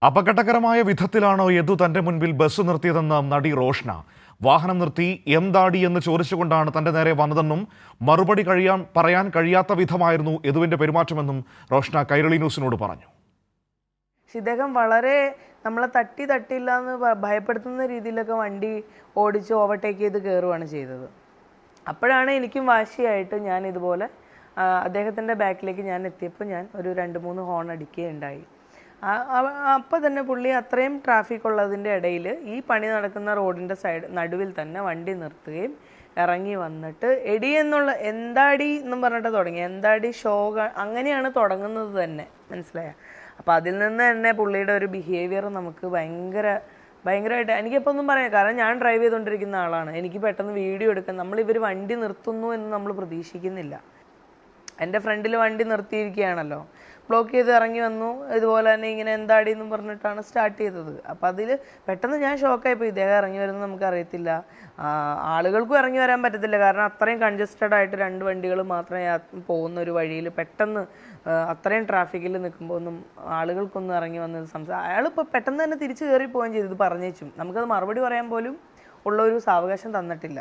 അപകടകരമായ വിധത്തിലാണോ യദു തന്റെ മുൻപിൽ ബസ് നിർത്തിയതെന്ന് നടി റോഷ്ന. വാഹനം നിർത്തി എന്താടി എന്ന് ചോദിച്ചുകൊണ്ടാണ് തന്റെ നേരെ വന്നതെന്നും മറുപടി പറയാൻ കഴിയാത്ത വിധമായിരുന്നു യദുവിന്റെ പെരുമാറ്റമെന്നും റോഷ്ന കൈരളി ന്യൂസിനോട് പറഞ്ഞു. ഇദ്ദേഹം വളരെ നമ്മളെ തട്ടിയില്ല എന്ന് ഭയപ്പെടുത്തുന്ന രീതിയിലൊക്കെ വണ്ടി ഓടിച്ച് ഓവർടേക്ക് ചെയ്ത് കയറുകയാണ് ചെയ്തത്. അപ്പോഴാണ് എനിക്കും വാശിയായിട്ട് ഞാൻ ഇതുപോലെ അദ്ദേഹത്തിൻ്റെ ബാക്കിലേക്ക് ഞാൻ എത്തിയപ്പോൾ ഞാൻ ഒരു 2-3 ഹോൺ അടിക്കുകയുണ്ടായി. അപ്പോൾ തന്നെ പുള്ളി അത്രയും ട്രാഫിക് ഉള്ളതിൻ്റെ ഇടയിൽ ഈ പണി നടക്കുന്ന റോഡിൻ്റെ നടുവിൽ തന്നെ വണ്ടി നിർത്തുകയും ഇറങ്ങി വന്നിട്ട് എടി എന്നുള്ള എന്താടി എന്നും പറഞ്ഞിട്ട് തുടങ്ങി. എന്താടി ഷോ അങ്ങനെയാണ് തുടങ്ങുന്നത് തന്നെ, മനസ്സിലായ? അപ്പോൾ അതിൽ നിന്ന് തന്നെ പുള്ളിയുടെ ഒരു ബിഹേവിയർ നമുക്ക് ഭയങ്കരമായിട്ട് എനിക്കിപ്പോൾ ഒന്നും പറയാം. കാരണം ഞാൻ ഡ്രൈവ് ചെയ്തുകൊണ്ടിരിക്കുന്ന ആളാണ്. എനിക്ക് പെട്ടെന്ന് വീഡിയോ എടുക്കാൻ ഇവർ വണ്ടി നിർത്തുന്നു എന്ന് നമ്മൾ പ്രതീക്ഷിക്കുന്നില്ല. എൻ്റെ ഫ്രണ്ടിൽ വണ്ടി നിർത്തിയിരിക്കുകയാണല്ലോ, ബ്ലോക്ക് ചെയ്ത് ഇറങ്ങി വന്നു. ഇതുപോലെ തന്നെ ഇങ്ങനെ എന്താടി എന്നും പറഞ്ഞിട്ടാണ് സ്റ്റാർട്ട് ചെയ്തത്. അപ്പം അതിൽ പെട്ടെന്ന് ഞാൻ ഷോക്കായിപ്പോൾ. ഇദ്ദേഹം ഇറങ്ങി വരുന്നത് നമുക്കറിയത്തില്ല, ആളുകൾക്കും ഇറങ്ങി വരാൻ പറ്റത്തില്ല. കാരണം അത്രയും കൺജസ്റ്റഡ് ആയിട്ട് 2 വണ്ടികൾ മാത്രമേ പോകുന്ന ഒരു വഴിയിൽ പെട്ടെന്ന് അത്രയും ട്രാഫിക്കിൽ നിൽക്കുമ്പോൾ ഒന്നും ആളുകൾക്കൊന്നും ഇറങ്ങി വന്നത് അയാൾ ഇപ്പോൾ പെട്ടെന്ന് തന്നെ തിരിച്ച് കയറി പോവുകയും ചെയ്തു. ഇത് പറഞ്ഞേച്ചും നമുക്കത് മറുപടി പറയാൻ പോലും ഉള്ള ഒരു സാവകാശം തന്നിട്ടില്ല.